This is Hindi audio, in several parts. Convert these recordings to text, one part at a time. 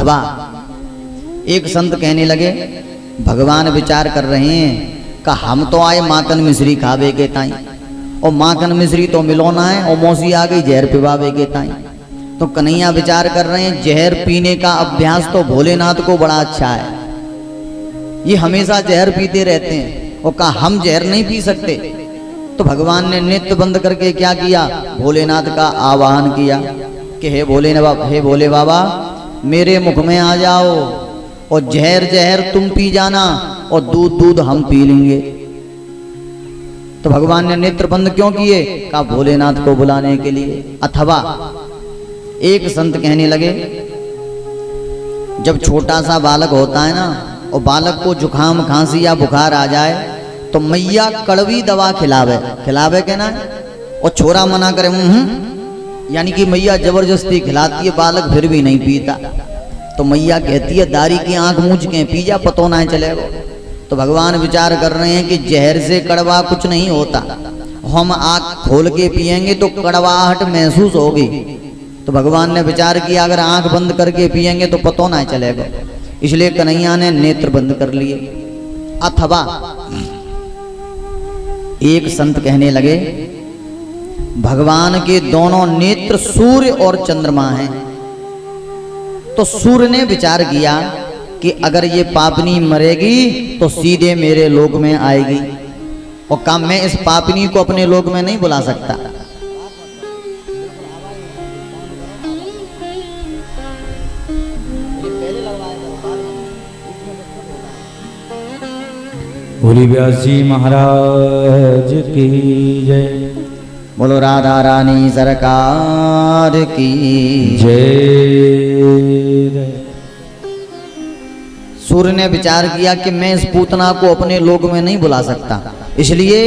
अथवा एक संत कहने लगे, भगवान विचार कर रहे हैं कि हम तो आए माखन मिश्री खावे के ताई, और माखन मिश्री तो मिलोना है, और मौसी आ गई जहर पिवावे के ताई। तो कन्हैया विचार कर रहे हैं, जहर पीने का अभ्यास तो भोलेनाथ को बड़ा अच्छा है, ये हमेशा जहर पीते रहते हैं, और कहा हम जहर नहीं पी सकते। तो भगवान ने नेत्र बंद करके क्या किया, भोलेनाथ का आवाहन किया कि हे भोले बाबा मेरे मुख में आ जाओ, और जहर जहर तुम पी जाना, और दूध दूध हम पी लेंगे। तो भगवान ने नेत्र बंद क्यों किए, कहा भोलेनाथ को बुलाने के लिए। अथवा एक संत कहने लगे, जब छोटा सा बालक होता है ना, और बालक को जुकाम खांसी या बुखार आ जाए, तो मैया कड़वी दवा खिलावे के ना, और छोरा मना करे यानी कि मैया जबरदस्ती खिलाती है, बालक फिर भी नहीं पीता। तो मैया कहती है दारी की आंख मूंझ के पी जा, पतो ना चलेगा। तो भगवान विचार कर रहे हैं कि जहर से कड़वा कुछ नहीं होता, हम आंख खोल के पिएंगे तो कड़वाहट महसूस होगी। तो भगवान ने विचार किया अगर आंख बंद करके पिएंगे तो पतो ना चलेगा, इसलिए कन्हैया ने नेत्र बंद कर लिए। अथवा एक संत कहने लगे, भगवान के दोनों नेत्र सूर्य और चंद्रमा हैं। तो सूर्य ने विचार किया कि अगर ये पापनी मरेगी तो सीधे मेरे लोक में आएगी, और काम मैं इस पापनी को अपने लोक में नहीं बुला सकता। बोली व्यास जी महाराज की जय। बोलो राधा रानी सरकार की जय। सूर्य ने विचार किया कि मैं इस पूतना को अपने लोक में नहीं बुला सकता, इसलिए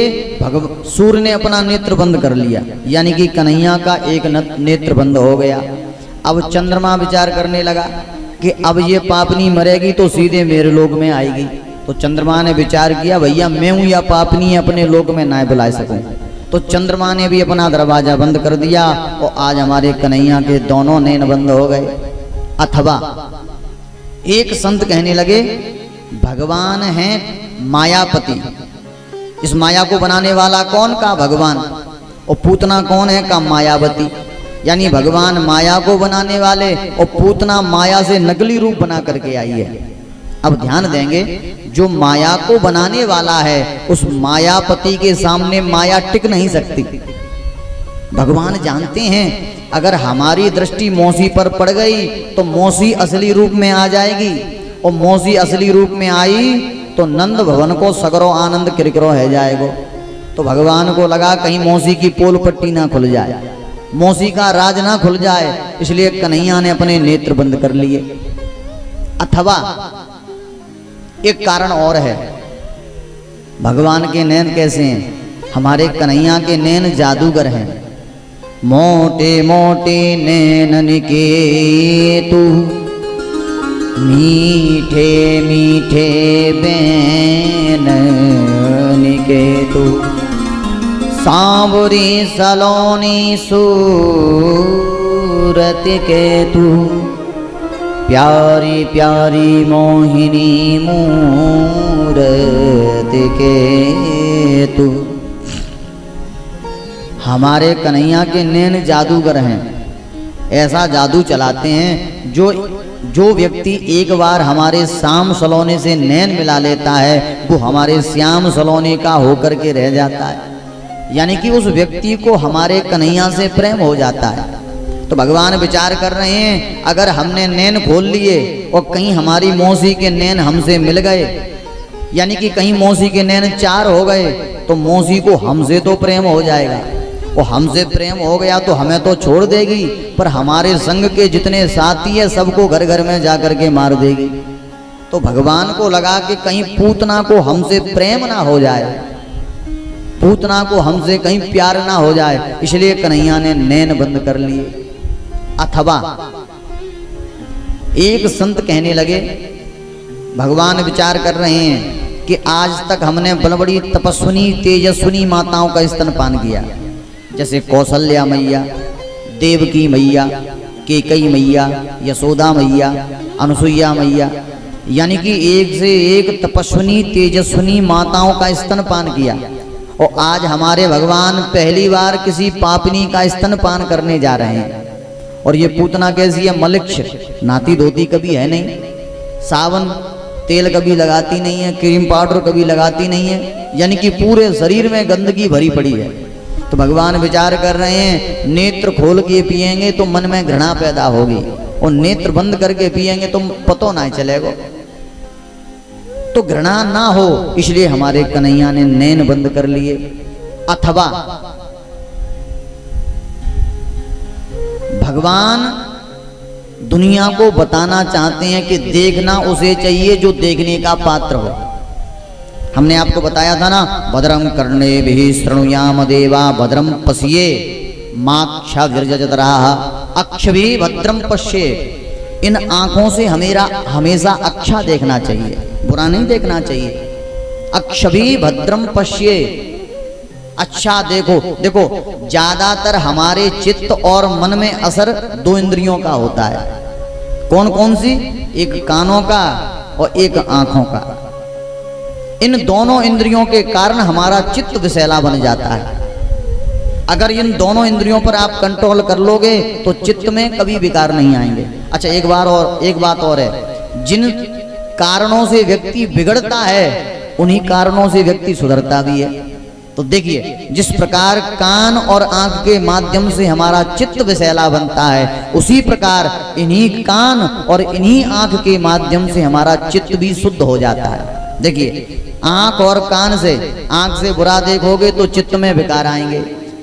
सूर्य ने अपना नेत्र बंद कर लिया, यानी कि कन्हैया का एक नेत्र बंद हो गया। अब चंद्रमा विचार करने लगा कि अब ये पापनी मरेगी तो सीधे मेरे लोक में आएगी। तो चंद्रमा ने विचार किया भैया मैं हूं या पापनी अपने लोक में ना बुला सकूं। तो चंद्रमा ने भी अपना दरवाजा बंद कर दिया, और आज हमारे कन्हैया के दोनों नैन बंद हो गए। अथवा एक संत कहने लगे, भगवान है मायापति, इस माया को बनाने वाला कौन, का भगवान, और पूतना कौन है, का मायावती। यानी भगवान माया को बनाने वाले, और पूतना माया से नकली रूप बना करके आई है। अब ध्यान देंगे, जो माया को बनाने वाला है उस मायापति के सामने माया टिक नहीं सकती। भगवान जानते हैं अगर हमारी दृष्टि मौसी पर पड़ गई तो मौसी असली रूप में आ जाएगी, और मौसी असली रूप में आई तो नंद भवन को सगरो आनंद किरकिरो है जाएगा। तो भगवान को लगा कहीं मौसी की पोल पट्टी ना खुल जाए, मौसी का राज ना खुल जाए, इसलिए कन्हैया ने अपने नेत्र बंद कर लिए। अथवा एक कारण और है, भगवान के नैन कैसे हैं, हमारे कन्हैया के नैन जादूगर हैं। मोटे मोटे नैनन के तू, मीठे मीठे बैनन के तू, सांवरी सलोनी सूरत के तू, प्यारी प्यारी मोहिनी मूरत के तू। हमारे कन्हैया के नैन जादूगर हैं, ऐसा जादू चलाते हैं जो व्यक्ति एक बार हमारे श्याम सलोने से नैन मिला लेता है वो हमारे श्याम सलोने का होकर के रह जाता है, यानी कि उस व्यक्ति को हमारे कन्हैया से प्रेम हो जाता है। तो भगवान विचार कर रहे हैं अगर हमने नैन खोल लिए और कहीं हमारी मौसी के नैन हमसे मिल गए, यानी कि कहीं मौसी के नैन चार हो गए, तो मौसी को हमसे तो प्रेम हो जाएगा, और हमसे प्रेम हो गया तो हमें तो छोड़ देगी, पर हमारे संग के जितने साथी है सबको घर घर में जा करके मार देगी। तो भगवान को लगा कि कहीं पूतना को हमसे प्रेम ना हो जाए, पूतना को हमसे कहीं प्यार ना हो जाए, इसलिए कन्हैया ने नैन बंद कर लिए। अथवा एक संत कहने लगे, भगवान विचार कर रहे हैं कि आज तक हमने बड़ी तपस्विनी तेजस्विनी माताओं का स्तनपान किया, जैसे कौशल्या मैया, देवकी मैया, केकई मैया, यशोदा मैया, अनुसुईया मैया, यानी कि एक से एक तपस्विनी तेजस्विनी माताओं का स्तनपान किया। और आज हमारे भगवान पहली बार किसी पापिनी का स्तनपान करने जा रहे हैं। और ये पूतना कैसी है? मलिक्ष, नाती धोती कभी है नहीं, साबुन तेल कभी लगाती नहीं है, क्रीम पाउडर कभी लगाती नहीं है, यानी कि पूरे शरीर में गंदगी भरी पड़ी है। तो भगवान विचार कर रहे हैं, नेत्र खोल के पिएंगे तो मन में घृणा पैदा होगी, और नेत्र बंद करके पिएंगे तो पतो ना चलेगा, तो घृणा ना हो, इसलिए हमारे कन्हैया ने नैन बंद कर लिए। अथवा भगवान दुनिया को बताना चाहते हैं कि देखना उसे चाहिए जो देखने का पात्र हो। हमने आपको बताया था ना, भद्रम कर्णेभिः शृणुयाम देवा भद्रम पश्ये माक्षा विरजतराः अक्षभिः भद्रम पश्ये। इन आंखों से हमेशा अच्छा देखना चाहिए, बुरा नहीं देखना चाहिए। अक्षभिः भद्रम पश्ये, अच्छा देखो। देखो, ज्यादातर हमारे चित्त और मन में असर दो इंद्रियों का होता है। कौन कौन सी? एक कानों का और एक आंखों का। इन दोनों इंद्रियों के कारण हमारा चित्त विषैला बन जाता है। अगर इन दोनों इंद्रियों पर आप कंट्रोल कर लोगे तो चित्त में कभी विकार नहीं आएंगे। अच्छा, एक बात और है, जिन कारणों से व्यक्ति बिगड़ता है उन्हीं कारणों से व्यक्ति सुधरता भी है। तो देखिए, जिस प्रकार कान और आंख के माध्यम से हमारा चित्त विषैला बनता है, उसी प्रकार इन्हीं कान और इन्हीं आंख के माध्यम से हमारा चित्त भी शुद्ध हो जाता है। देखिए, आंख और कान से, आंख से बुरा देखोगे तो चित्त में विकार आएंगे,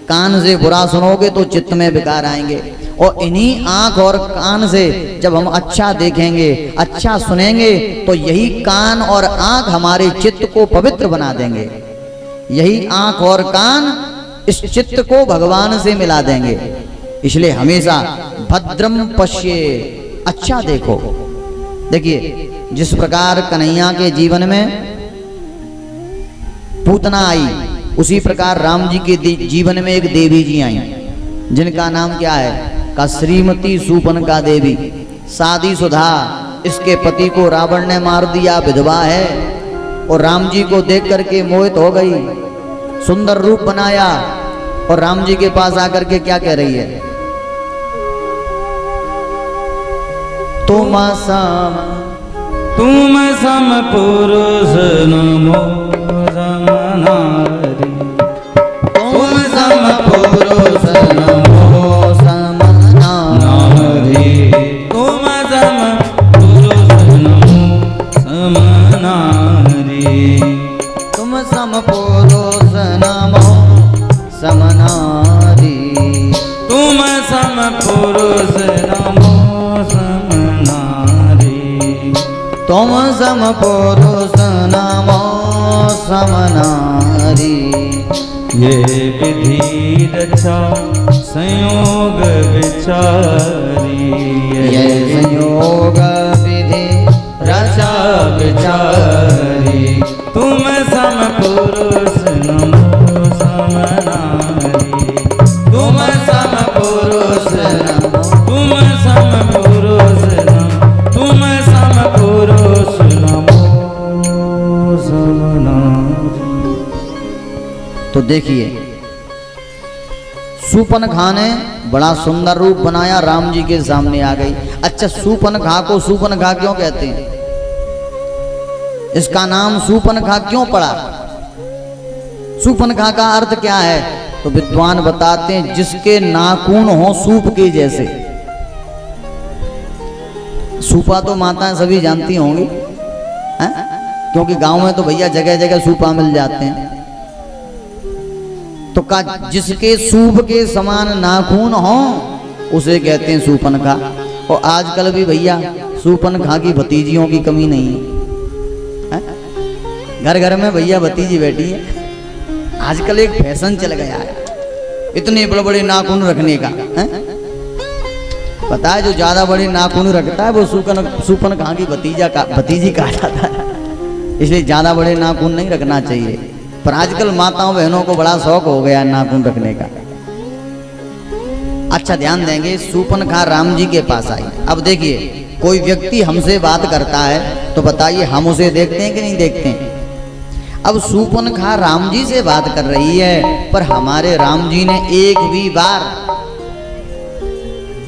कान से बुरा सुनोगे तो चित्त में विकार आएंगे। और इन्हीं आंख और कान से जब हम अच्छा देखेंगे, अच्छा सुनेंगे, तो यही कान और आंख हमारे चित्त को पवित्र बना देंगे। यही आंख और कान इस चित्त को भगवान से मिला देंगे। इसलिए हमेशा भद्रम पश्ये, अच्छा देखो। देखिए, जिस प्रकार कन्हैया के जीवन में पूतना आई, उसी प्रकार राम जी के जीवन में एक देवी जी आई, जिनका नाम क्या है? का श्रीमती सूपनका देवी। शादीशुदा, इसके पति को रावण ने मार दिया, विधवा है, और राम जी को देख करके मोहित हो गई, सुंदर रूप बनाया, और राम जी के पास आकर के क्या कह रही है? तुम सम पुरुष नमो समनारी, तुम सम पुरुष नमो समनारी, तुम सम पुरुष नमो समनारी, तुम सम पुरुष नमो समनारी, तुम सम पुरुष नमो समनारी, तुम सम पुरुष नमो समनारी। ये विधि रचा संयोग विचारी, ये संयोग विधि रचा विचारी, तुम सम पुरुष नमो समनारी, तुम सम पुरुष नमो, तुम सम पुरुष नमो, तुम सम पुरुष नमो समनारी। तो देखिए, सूपनखा ने बड़ा सुंदर रूप बनाया, राम जी के सामने आ गई। अच्छा, सूपनखा को सूपनखा क्यों कहते हैं? इसका नाम सूपनखा क्यों पड़ा? सूपनखा का अर्थ क्या है? तो विद्वान बताते हैं, जिसके नाखून हो सूप के जैसे। सूपा तो माताएं सभी जानती होंगी, हैं? क्योंकि गांव में तो भैया जगह जगह सूपा मिल जाते हैं। तो का जिसके सूप के समान नाखून हो उसे कहते हैं सूपनखा। और आजकल भी भैया सूपनखा की भतीजियों की कमी नहीं है, घर घर में भैया भतीजी बैठी है। आजकल एक फैशन चल गया है इतने बड़े बड़े नाखून रखने का, है? पता है, जो ज्यादा बड़े नाखून रखता है वो सूपनखा की भतीजी कहा जाता है। इसलिए ज्यादा बड़े नाखून नहीं रखना चाहिए। पर आजकल माताओं बहनों को बड़ा शौक हो गया नाखून रखने का। अच्छा ध्यान देंगे, शूर्पणखा राम जी के पास आई। अब देखिए, कोई व्यक्ति हमसे बात करता है तो बताइए हम उसे देखते हैं कि नहीं देखते हैं। अब शूर्पणखा राम जी से बात कर रही है, पर हमारे राम जी ने एक भी बार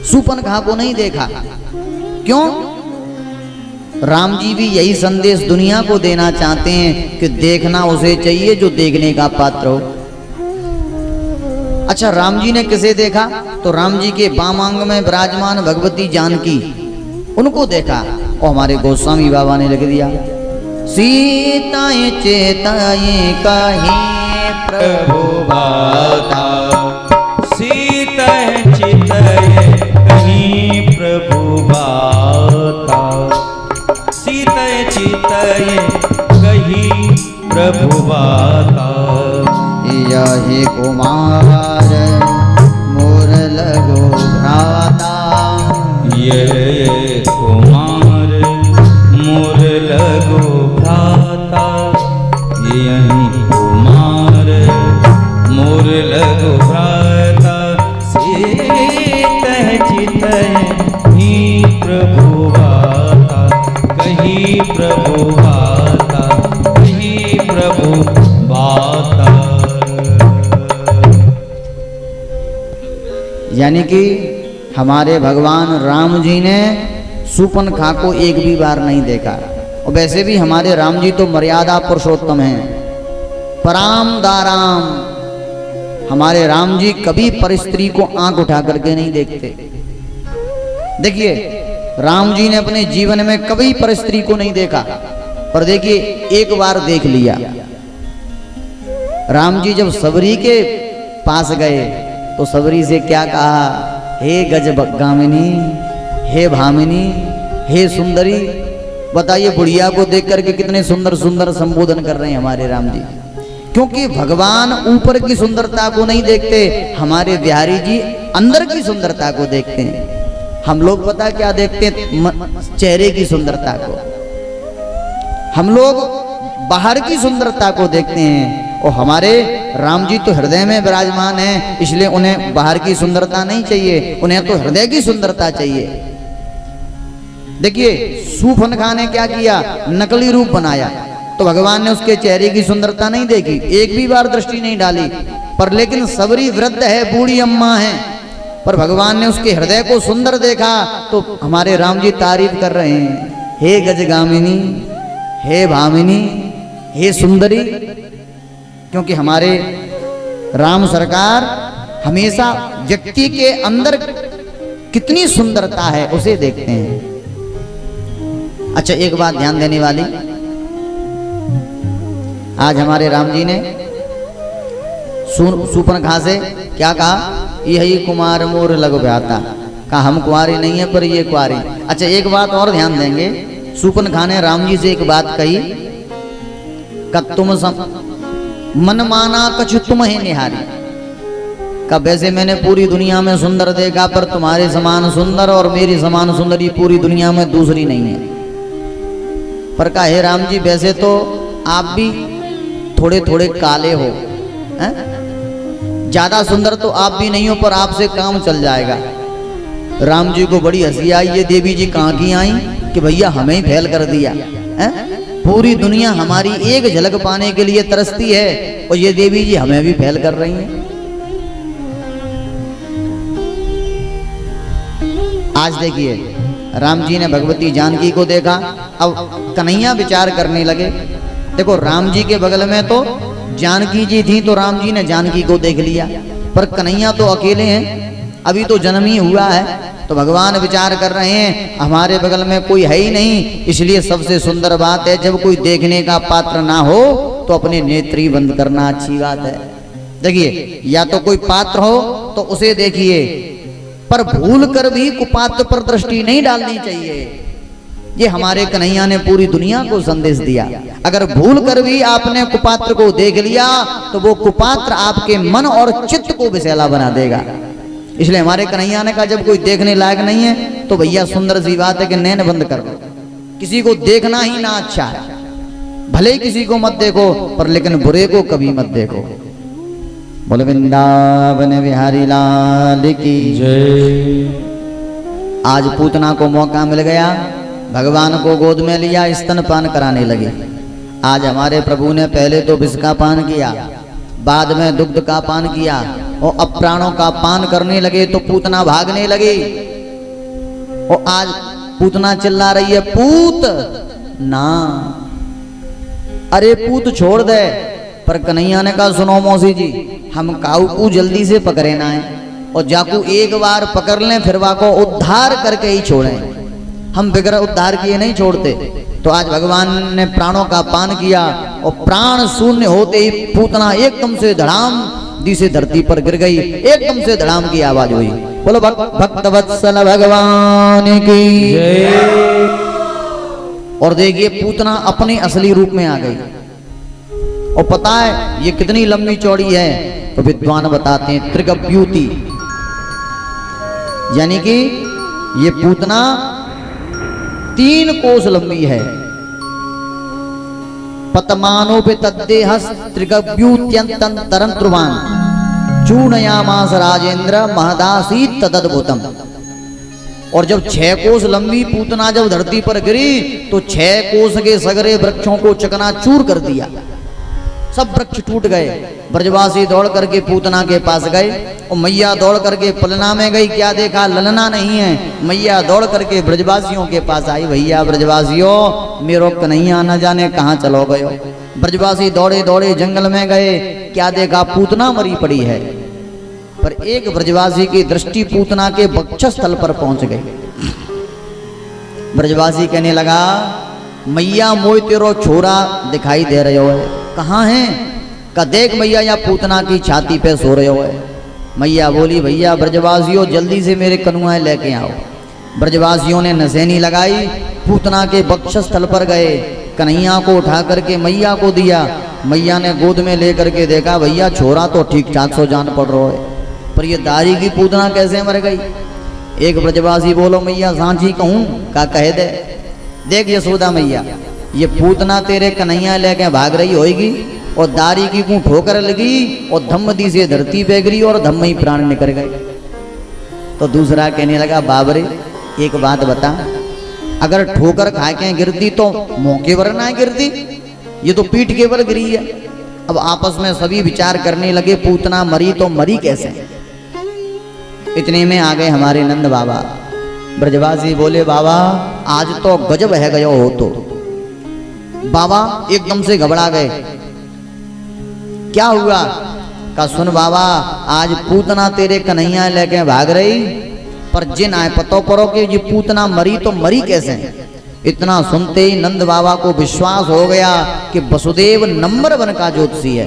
शूर्पणखा को नहीं देखा। क्यों? राम जी भी यही संदेश दुनिया को देना चाहते हैं कि देखना उसे चाहिए जो देखने का पात्र हो। अच्छा, राम जी ने किसे देखा? तो राम जी के वामांग में विराजमान भगवती जानकी, उनको देखा। और हमारे गोस्वामी बाबा ने लिख दिया, सीताएं चेताएं कहीं प्रभु बाता, सीताएं चिताएं कहीं प्रभु बाता, सीताएं चिताएं कहीं प्रभु बाता। यही कुमार मोर लगो भ्राता, ये कुमार मोर लगो भ्राता, यही कुमार मोर लगो भ्राता, सीतः चितः ही प्रभु बाता, कहीं प्रभु बाता, कहीं प्रभु बाता। यानी कि हमारे भगवान राम जी ने शूर्पणखा को एक भी बार नहीं देखा। और वैसे भी हमारे राम जी तो मर्यादा पुरुषोत्तम हैं, पराम दाराम। हमारे राम जी कभी पर स्त्री को आंख उठा करके नहीं देखते। देखिए, राम जी ने अपने जीवन में कभी पर स्त्री को नहीं देखा, पर देखिए एक बार देख लिया। राम जी जब सबरी के पास गए तो सबरी से क्या कहा? हे गजगामिनी, हे भामिनी, हे सुंदरी। बताइए, बुढ़िया को देख करके कितने सुंदर सुंदर संबोधन कर रहे हैं हमारे राम जी। क्योंकि भगवान ऊपर की सुंदरता को नहीं देखते, हमारे बिहारी जी अंदर की सुंदरता को देखते हैं। हम लोग पता क्या देखते हैं? चेहरे की सुंदरता को। हम लोग बाहर की सुंदरता को देखते हैं, और हमारे राम जी तो हृदय में विराजमान हैं, इसलिए उन्हें बाहर की सुंदरता नहीं चाहिए, उन्हें तो हृदय की सुंदरता चाहिए। देखिए, शूर्पणखा ने क्या किया? नकली रूप बनाया, तो भगवान ने उसके चेहरे की सुंदरता नहीं देखी, एक भी बार दृष्टि नहीं डाली। पर लेकिन सबरी वृद्ध है, बूढ़ी अम्मा है, पर भगवान ने उसके हृदय को सुंदर देखा, तो हमारे राम जी तारीफ कर रहे हैं, हे गजगामिनी, हे भामिनी, हे सुंदरी। क्योंकि हमारे राम सरकार हमेशा व्यक्ति के अंदर कितनी सुंदरता है उसे देखते हैं। अच्छा, एक बात ध्यान देने वाली, आज हमारे राम जी ने शूर्पणखा से क्या कहा? यही कुमार मोर लगो भ्राता। कहा हम कुंवारी नहीं है, पर ये कुंवारी। अच्छा, एक बात और ध्यान देंगे, शूर्पणखा ने राम जी से एक बात कही, तुम मन माना कछु तुम ही निहारी। कब? वैसे मैंने पूरी दुनिया में सुंदर देखा, पर तुम्हारे समान सुंदर और मेरी समान सुंदरी पूरी दुनिया में दूसरी नहीं है। पर कहा, हे राम जी, वैसे तो आप भी थोड़े थोड़े काले हो, ज्यादा सुंदर तो आप भी नहीं हो, पर आपसे काम चल जाएगा। राम जी को बड़ी हंसी आई। ये देवी जी कहाँ की आई कि भैया हमें ही फेल कर दिया है? पूरी दुनिया हमारी एक झलक पाने के लिए तरसती है, और ये देवी जी हमें भी फेल कर रही हैं। आज देखिए, राम जी ने भगवती जानकी को देखा। अब कन्हैया विचार करने लगे। देखो, राम जी के बगल में तो जानकी जी थी, तो राम जी ने जानकी को देख लिया, पर कन्हैया तो अकेले हैं, अभी तो जन्म ही हुआ है। तो भगवान विचार कर रहे हैं, हमारे बगल में कोई है ही नहीं, इसलिए सबसे सुंदर बात है, जब कोई देखने का पात्र ना हो तो अपने नेत्र ही बंद करना अच्छी बात है। देखिए, या तो कोई पात्र हो तो उसे देखिए, पर भूल कर भी कुपात्र पर दृष्टि नहीं डालनी चाहिए। ये हमारे कन्हैया ने पूरी दुनिया को संदेश दिया। अगर भूल कर भी आपने कुपात्र को देख लिया तो वो कुपात्र आपके मन और चित्त को विषैला बना देगा। इसलिए हमारे कन्हैया ने कहा, जब कोई देखने लायक नहीं है तो भैया सुंदर सी बात है कि नैन बंद कर दो। किसी को देखना ही ना अच्छा है। भले ही किसी को मत देखो, पर लेकिन बुरे को कभी मत देखो। बोल वृंदावन बिहारी लाल की जय। आज पूतना को मौका मिल गया, भगवान को गोद में लिया, स्तनपान कराने लगे। आज हमारे प्रभु ने पहले तो विष का पान किया, बाद में दुग्ध का पान किया और अब प्राणों का पान करने लगे तो पूतना भागने लगी। और आज पूतना चिल्ला रही है, पूत ना, अरे पूत छोड़ दे। पर कन्हैया ने कहा, सुनो मौसी जी, हम काऊ को जल्दी से पकड़े ना है और जाकू एक बार पकड़ लें फिर वाको उद्धार करके ही छोड़ें, हम बिगड़ उद्धार किए नहीं छोड़ते। तो आज भगवान ने प्राणों का पान किया और प्राण शून्य होते ही पूतना एकदम से धड़ाम दी से धरती पर गिर गई, एकदम से धड़ाम की आवाज हुई। बोलो भक्त वत्सल भगवान की जय। और देखिए पूतना अपने असली रूप में आ गई। और पता है ये कितनी लंबी चौड़ी है, तो विद्वान बताते हैं त्रिगव्यूति, यानी कि ये पूतना 3 कोस लंबी है। पतमानोपि तद्देहस त्रिगव्यूत्यंतरं ध्रुवान चूर्णयामास राजेंद्र महदासीत तदद्भुतम। और जब 6 कोस लंबी पूतना जब धरती पर गिरी तो 6 कोस के सगरे वृक्षों को चकनाचूर कर दिया, सब वृक्ष टूट गए। ब्रजवासी दौड़ करके पूतना के पास गए और मैया दौड़ करके पलना में गई, क्या देखा, ललना नहीं है। मैया दौड़ करके ब्रजवासियों के पास आई, भैया ब्रजवासियों मेरो कन्हैया न जाने कहाँ चलो गयो। ब्रजवासी दौड़े दौड़े जंगल में गए, क्या देखा, पूतना मरी पड़ी है। पर एक ब्रजवासी की दृष्टि पूतना के वक्षस्थल पर पहुंच गई। ब्रजवासी कहने लगा, मैया मोय तेरो छोरा दिखाई दे रहे हो, कहाँ है? का देख मैया या पूतना की छाती पे सो रहे हो। मैया बोली, भैया ब्रजवासियों जल्दी से मेरे कनुआए लेके आओ। ब्रजवासियों ने नसेनी लगाई, पूतना के वक्षस्थल पर गए, कन्हैया को उठा करके मैया को दिया। मैया ने गोद में लेकर के देखा, भैया छोरा तो ठीक ठाक सो जान पड़ रहा है, पर ये दारी की पूतना कैसे मर गई? एक ब्रजवासी बोलो, मैया सांची कहूं का कह दे, देख यशोदा मैया, ये पूतना तेरे कन्हैया लेके भाग रही होगी और दारी की को ठोकर लगी और धम्मदी से धरती पे गिरी और धम्म ही प्राण निकल गए। तो दूसरा कहने लगा, बाबरे एक बात बता, अगर ठोकर खा के गिरती तो मौके पर ना गिरती, ये तो पीठ के बल गिरी है। अब आपस में सभी विचार करने लगे, पूतना मरी तो मरी कैसे? इतने में आ गए हमारे नंद बाबा। ब्रजवासी बोले, बाबा आज तो गजब है गयो हो। तो बाबा एकदम से घबरा गए, क्या हुआ? का सुन बाबा, आज पूतना तेरे कन्हैया लेके भाग रही, पर जिन आए पतो परो कि ये पूतना मरी तो मरी कैसे? इतना सुनते ही नंद बाबा को विश्वास हो गया कि वसुदेव नंबर 1 का ज्योतिषी है।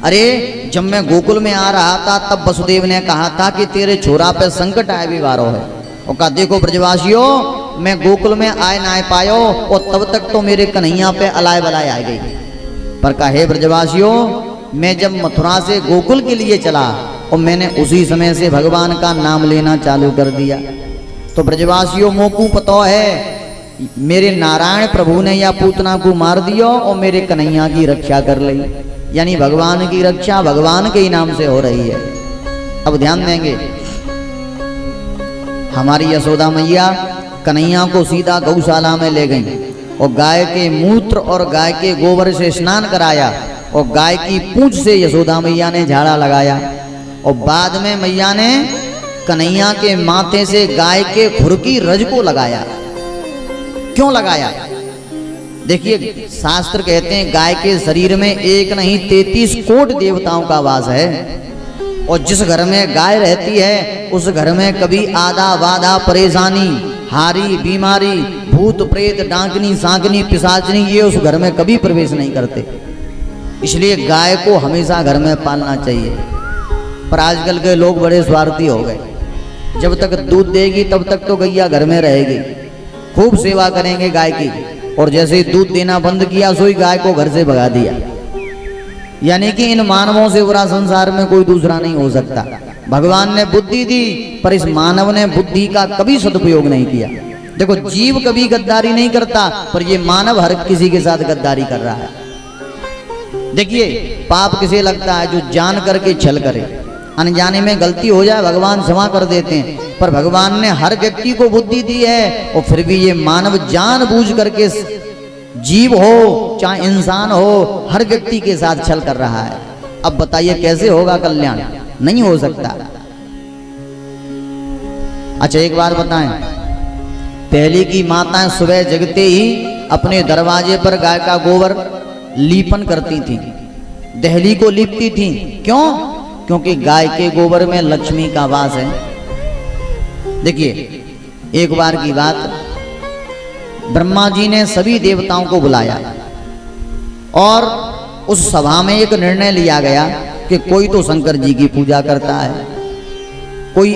अरे जब मैं गोकुल में आ रहा था तब वसुदेव ने कहा था कि तेरे छोरा पे संकट आए भी वारो है। और कहा, देखो ब्रजवासियों, मैं गोकुल में आए ना पायो और तब तक तो मेरे कन्हैया पे अलाय बलाय आ गई। पर कहे ब्रजवासियों, मैं जब मथुरा से गोकुल के लिए चला और मैंने उसी समय से भगवान का नाम लेना चालू कर दिया। तो ब्रजवासियों मोकू पतो है, मेरे नारायण प्रभु ने या पूतना को मार दियो और मेरे कन्हैया की रक्षा कर ली, यानी भगवान की रक्षा भगवान के ही नाम से हो रही है। अब ध्यान देंगे, हमारी यशोदा मैया कन्हैया को सीधा गौशाला में ले गई और गाय के मूत्र और गाय के गोबर से स्नान कराया और गाय की पूंछ से यशोदा मैया ने झाड़ा लगाया और बाद में मैया ने कन्हैया के माथे से गाय के खुर की रज को लगाया। क्यों लगाया? देखिए शास्त्र कहते हैं गाय के शरीर में एक नहीं 33 कोटि देवताओं का वास है और जिस घर में गाय रहती है उस घर में कभी आधा वादा परेशानी, हारी, बीमारी, भूत प्रेत, डांकनी, सांकनी, पिशाचनी ये उस घर में कभी प्रवेश नहीं करते। इसलिए गाय को हमेशा घर में पालना चाहिए। पर आजकल के लोग बड़े स्वार्थी हो गए, जब तक दूध देगी तब तक तो गैया घर में रहेगी, खूब सेवा करेंगे गाय की, और जैसे ही दूध देना बंद किया सोई गाय को घर से भगा दिया। यानी कि इन मानवों से बुरा संसार में कोई दूसरा नहीं हो सकता। भगवान ने बुद्धि दी पर इस मानव ने बुद्धि का कभी सदुपयोग नहीं किया। देखो जीव कभी गद्दारी नहीं करता, पर ये मानव हर किसी के साथ गद्दारी कर रहा है। देखिए, पाप किसे लगता है? जो जान करके छल करे। अनजाने में गलती हो जाए भगवान क्षमा कर देते हैं, पर भगवान ने हर व्यक्ति को बुद्धि दी है और फिर भी ये मानव जानबूझ करके, जीव हो चाहे इंसान हो, हर व्यक्ति के साथ छल कर रहा है। अब बताइए कैसे होगा कल्याण? नहीं हो सकता। अच्छा एक बात बताएं, पहले की माताएं सुबह जगते ही अपने दरवाजे पर गाय का गोबर लीपन करती थी, दहली को लीपती थी। क्यों? क्योंकि गाय के गोबर में लक्ष्मी का वास है। देखिए, एक बार की बात, ब्रह्मा जी ने सभी देवताओं को बुलाया और उस सभा में एक निर्णय लिया गया कि कोई तो शंकर जी की पूजा करता है, कोई